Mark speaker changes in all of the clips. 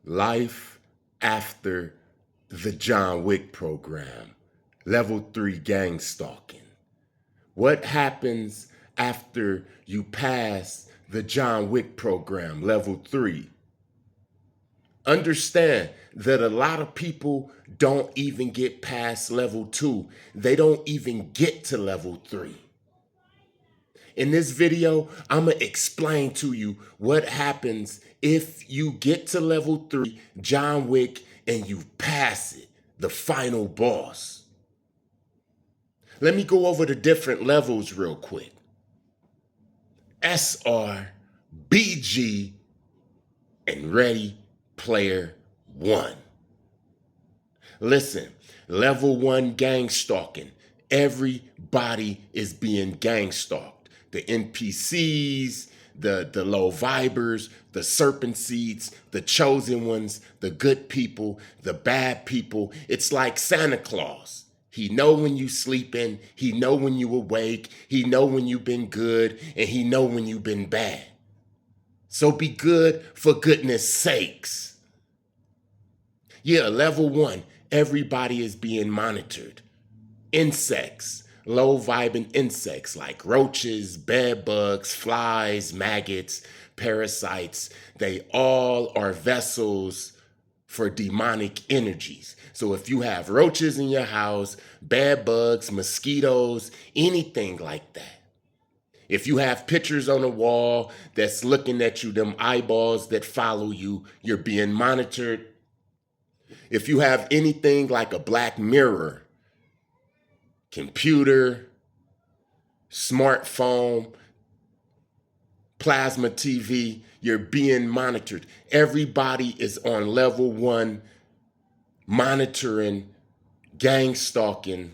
Speaker 1: Life after the John Wick program, level 3 gangstalking. What happens after you pass the John Wick program, level 3? Understand that a lot of people don't even get past level 2. They don't even get to level 3. In this video, I'm going to explain to you what happens if you get to level 3, John Wick, and you pass it, the final boss. Let me go over the different levels real quick. SR&BG and Ready Player One. Listen, level 1 gangstalking. Everybody is being gangstalked. The NPCs, the low vibers, the serpent seeds, the chosen ones, the good people, the bad people. It's like Santa Claus. He know when you sleeping, he know when you awake, he know when you've been good, and he know when you've been bad. So be good for goodness sakes. Yeah, level 1, everybody is being monitored. Insects, low vibing insects like roaches, bed bugs, flies, maggots, parasites, they all are vessels for demonic energies. So if you have roaches in your house, bed bugs, mosquitoes, anything like that. If you have pictures on the wall that's looking at you, them eyeballs that follow you, you're being monitored. If you have anything like a black mirror, computer, smartphone, plasma TV, you're being monitored. Everybody is on level 1, monitoring, gangstalking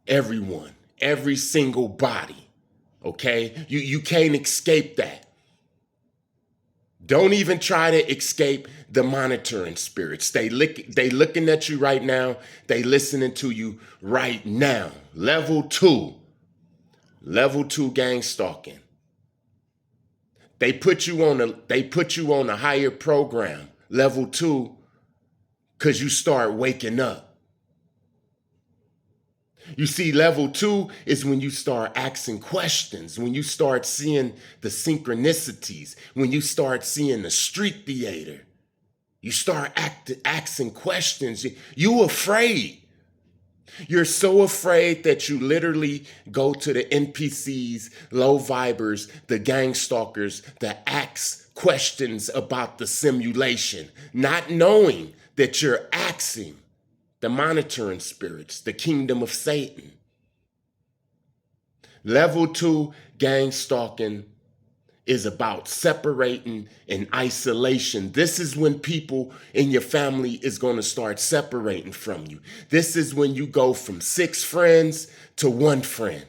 Speaker 1: everyone, every single body. Okay? You can't escape that. Don't even try to escape the monitoring spirits. They looking at you right now. They listening to you right now. Level 2 gangstalking. They put you on a higher program, level 2, because you start waking up. You see, level 2 is when you start asking questions, when you start seeing the synchronicities, when you start seeing the street theater. You start asking questions. You afraid. You're so afraid that you literally go to the NPCs, low vibers, the gangstalkers that ask questions about the simulation, not knowing that you're asking the monitoring spirits, the kingdom of Satan. Level 2 gangstalking is about separating and isolation. This is when people in your family is going to start separating from you. This is when you go from 6 friends to 1 friend.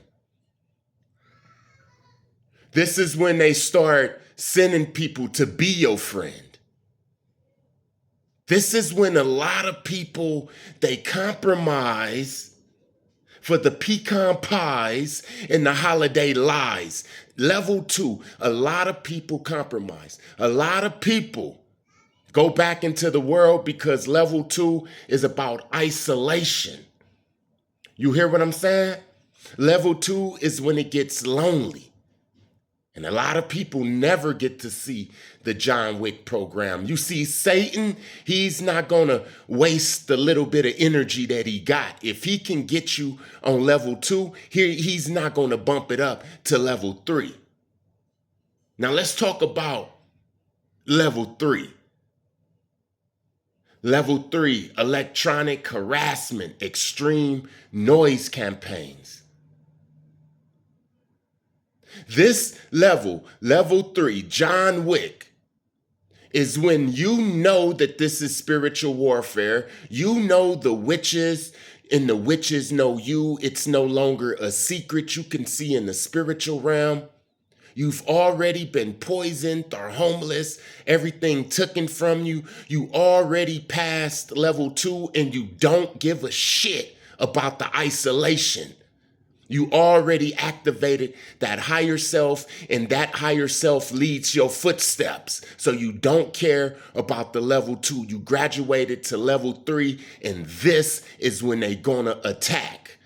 Speaker 1: This is when they start sending people to be your friend. This is when a lot of people, they compromise for the pecan pies and the holiday lies. Level 2, a lot of people compromise. A lot of people go back into the world because level 2 is about isolation. You hear what I'm saying? Level 2 is when it gets lonely. And a lot of people never get to see the John Wick program. You see, Satan, he's not going to waste the little bit of energy that he got. If he can get you on level 2, he's not going to bump it up to level 3. Now let's talk about level 3. Level 3, electronic harassment, extreme noise campaigns. This level 3, John Wick, is when you know that this is spiritual warfare. You know the witches and the witches know you. It's no longer a secret you can see in the spiritual realm. You've already been poisoned or homeless, everything taken from you. You already passed level 2 and you don't give a shit about the isolation. You already activated that higher self, and that higher self leads your footsteps. So you don't care about the level 2. You graduated to level 3, and this is when they gonna attack.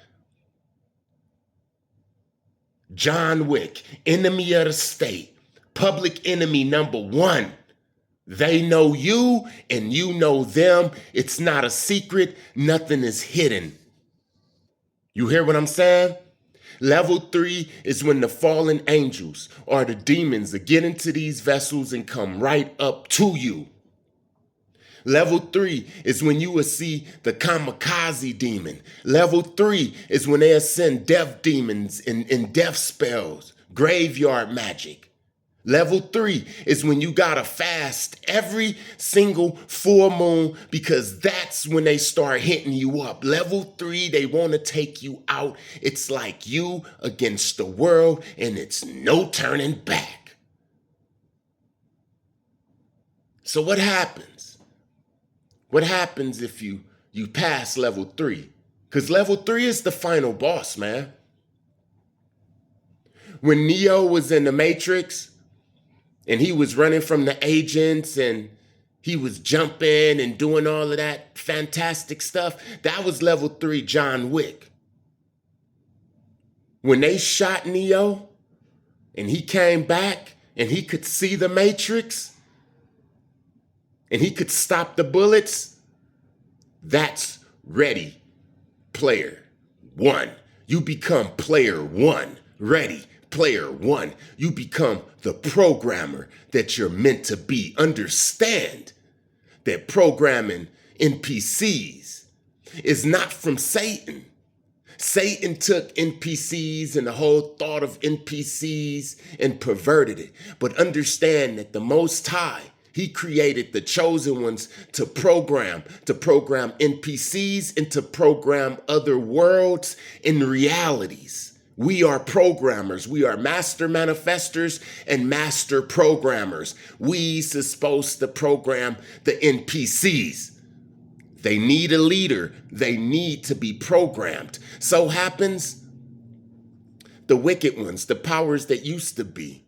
Speaker 1: John Wick, enemy of the state, public enemy number 1. They know you and you know them. It's not a secret. Nothing is hidden. You hear what I'm saying? Level 3 is when the fallen angels or the demons that get into these vessels and come right up to you. Level 3 is when you will see the kamikaze demon. Level 3 is when they send death demons and death spells, graveyard magic. Level 3 is when you gotta fast every single full moon, because that's when they start hitting you up. Level 3, they wanna take you out. It's like you against the world, and it's no turning back. So what happens? What happens if you pass level 3? Because level 3 is the final boss, man. When Neo was in the Matrix, and he was running from the agents and he was jumping and doing all of that fantastic stuff, that was level 3 John Wick. When they shot Neo and he came back and he could see the Matrix and he could stop the bullets, that's Ready Player One. You become Player One. Ready Player One. You become the programmer that you're meant to be. Understand that programming NPCs is not from Satan. Satan took NPCs and the whole thought of NPCs and perverted it. But understand that the Most High, he created the chosen ones to program NPCs and to program other worlds and realities. We are programmers. We are master manifestors and master programmers. We're supposed to program the NPCs. They need a leader. They need to be programmed. So happens the wicked ones, the powers that used to be.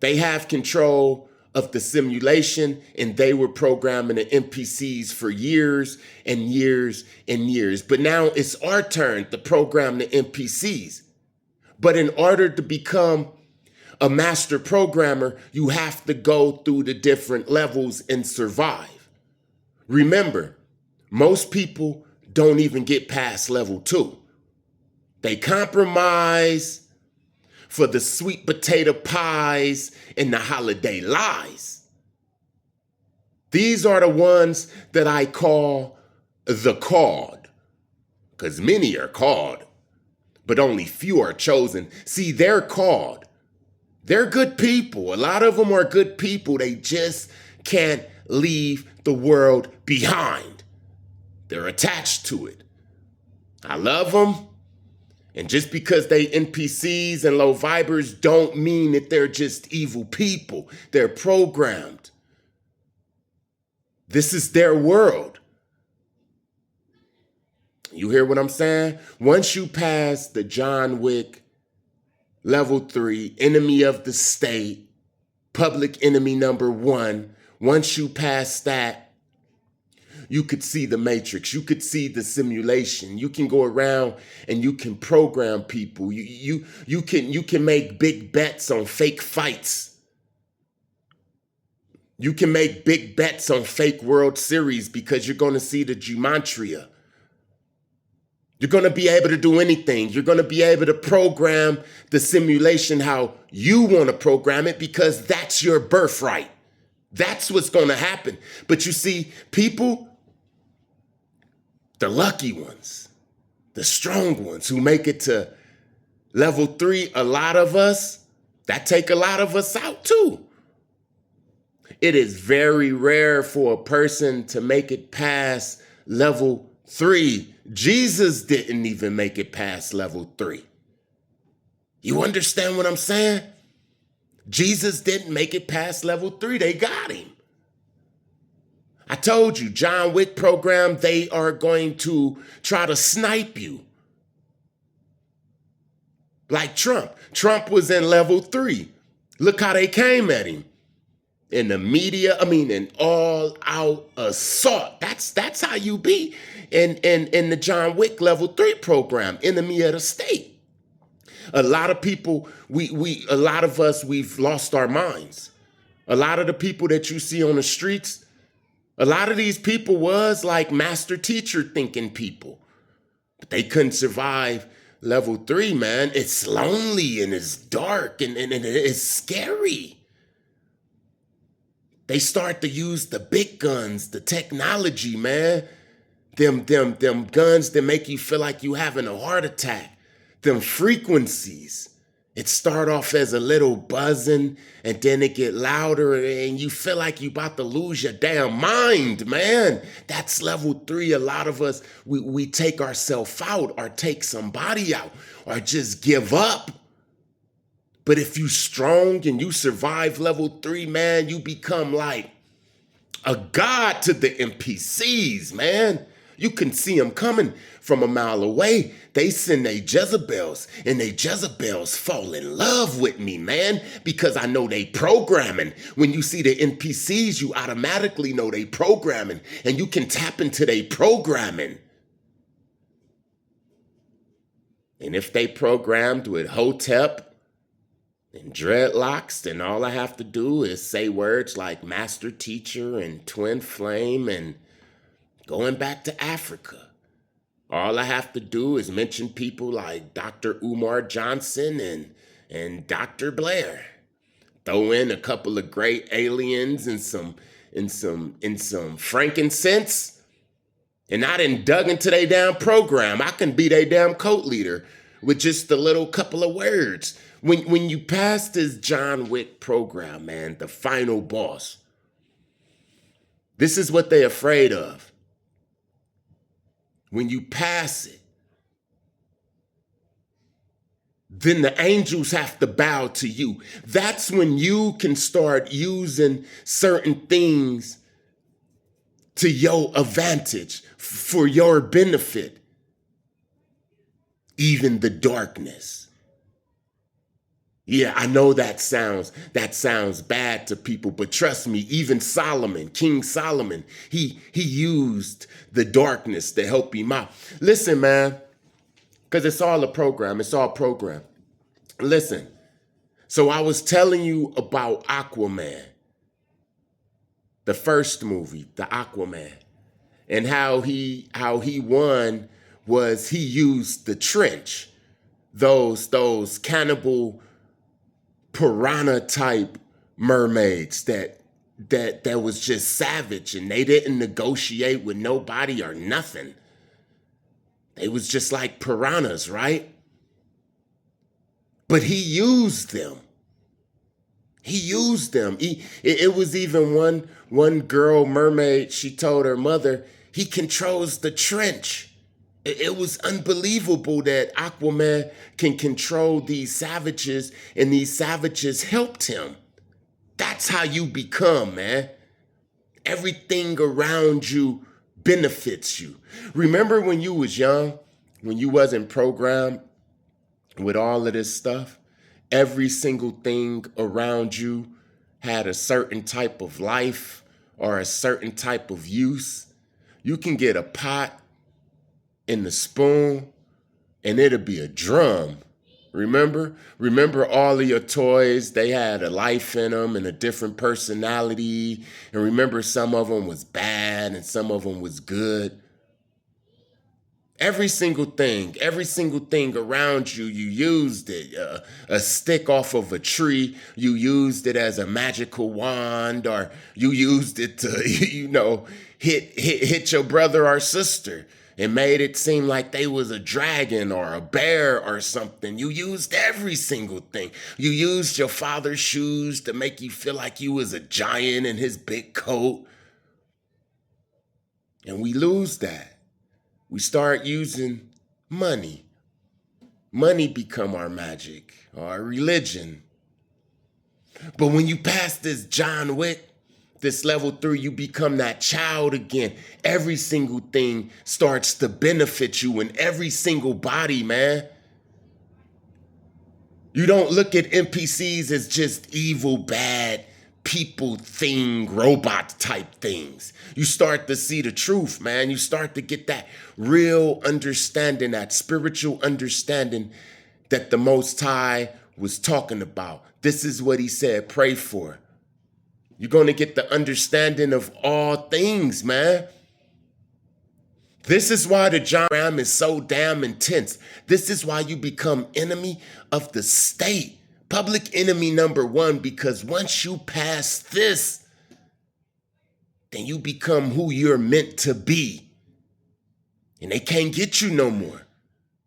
Speaker 1: They have control of the simulation, and they were programming the NPCs for years and years and years. But now it's our turn to program the NPCs. But in order to become a master programmer, you have to go through the different levels and survive. Remember, most people don't even get past level 2. They compromise for the sweet potato pies and the holiday lies. These are the ones that I call the called, because many are called, but only few are chosen. See, they're called. They're good people. A lot of them are good people. They just can't leave the world behind. They're attached to it. I love them. And just because they NPCs and low vibers don't mean that they're just evil people. They're programmed. This is their world. You hear what I'm saying? Once you pass the John Wick level 3, enemy of the state, public enemy number 1, once you pass that, you could see the Matrix. You could see the simulation. You can go around and you can program people. You can make big bets on fake fights. You can make big bets on fake World Series because you're going to see the gematria. You're going to be able to do anything. You're going to be able to program the simulation how you want to program it, because that's your birthright. That's what's going to happen. But you see, people, the lucky ones, the strong ones who make it to level 3, a lot of us, that take a lot of us out too. It is very rare for a person to make it past level 3. Jesus didn't even make it past level 3. You understand what I'm saying? Jesus didn't make it past level 3. They got him. I told you, John Wick program, they are going to try to snipe you. Like Trump. Trump was in level 3. Look how they came at him. In the media, in all out assault. That's how you be in the John Wick level 3 program, enemy of the state. A lot of people, a lot of us, we've lost our minds. A lot of the people that you see on the streets, a lot of these people was like master teacher thinking people. But they couldn't survive level 3, man. It's lonely and it's dark and it's scary. They start to use the big guns, the technology, man. Them guns that make you feel like you having a heart attack. Them frequencies. It start off as a little buzzing and then it get louder and you feel like you about to lose your damn mind, man. That's level 3. A lot of us, we take ourselves out or take somebody out or just give up. But if you strong and you survive level 3, man, you become like a god to the NPCs, man. You can see them coming from a mile away. They send they Jezebels, and they Jezebels fall in love with me, man, because I know they programming. When you see the NPCs, you automatically know they programming, and you can tap into they programming. And if they programmed with Hotep and dreadlocks, then all I have to do is say words like master teacher and twin flame and going back to Africa. All I have to do is mention people like Dr. Umar Johnson and Dr. Blair. Throw in a couple of great aliens and some frankincense. And I done dug into their damn program. I can be their damn cult leader with just a little couple of words. When you pass this John Wick program, man, the final boss, this is what they're afraid of. When you pass it, then the angels have to bow to you. That's when you can start using certain things to your advantage, for your benefit. Even the darkness. Yeah, I know that sounds bad to people, but trust me, even Solomon, King Solomon, he used the darkness to help him out. Listen, man, because it's all a program. It's all program. Listen, so I was telling you about Aquaman, the first movie, the Aquaman, and how he won was he used the trench, those cannibal piranha type mermaids that was just savage, and they didn't negotiate with nobody or nothing. They was just like piranhas, right? But he used them. It was even one girl mermaid, she told her mother, he controls the trench. It was unbelievable that Aquaman can control these savages, and these savages helped him. That's how you become, man. Everything around you benefits you. Remember when you was young, when you wasn't programmed with all of this stuff? Every single thing around you had a certain type of life or a certain type of use. You can get a pot in the spoon, and it'll be a drum. Remember all of your toys, they had a life in them and a different personality. And remember, some of them was bad and some of them was good. Every single thing around you, you used it. A stick off of a tree, you used it as a magical wand, or you used it to, hit your brother or sister. It made it seem like they was a dragon or a bear or something. You used every single thing. You used your father's shoes to make you feel like you was a giant in his big coat. And we lose that. We start using money. Money become our magic, our religion. But when you pass this John Wick, this level 3, you become that child again. Every single thing starts to benefit you in every single body, man. You don't look at NPCs as just evil, bad people thing, robot type things. You start to see the truth, man. You start to get that real understanding, that spiritual understanding that the Most High was talking about. This is what he said, pray for. You're going to get the understanding of all things, man. This is why the John Ram is so damn intense. This is why you become enemy of the state. Public enemy number one, because once you pass this, then you become who you're meant to be. And they can't get you no more.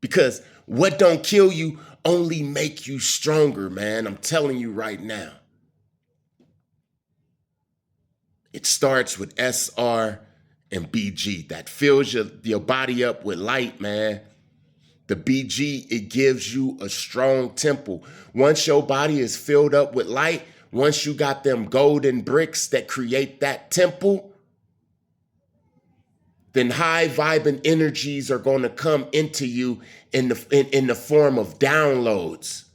Speaker 1: Because what don't kill you only make you stronger, man. I'm telling you right now. It starts with SR&BG that fills your body up with light, man. The BG, it gives you a strong temple. Once your body is filled up with light, once you got them golden bricks that create that temple, then high vibing energies are going to come into you in the form of downloads.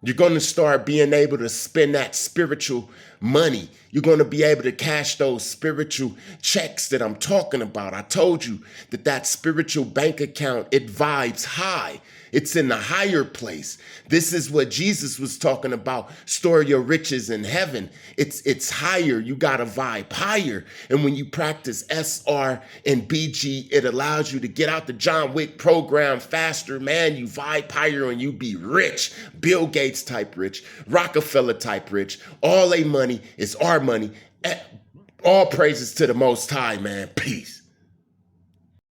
Speaker 1: You're going to start being able to spend that spiritual money. You're going to be able to cash those spiritual checks that I'm talking about. I told you that spiritual bank account, it vibes high. It's in the higher place. This is what Jesus was talking about. Store your riches in heaven. It's higher. You got to vibe higher. And when you practice SR&BG, it allows you to get out the John Wick program faster, man. You vibe higher and you be rich. Bill Gates type rich, Rockefeller type rich. All their money is our money. All praises to the Most High, man. Peace.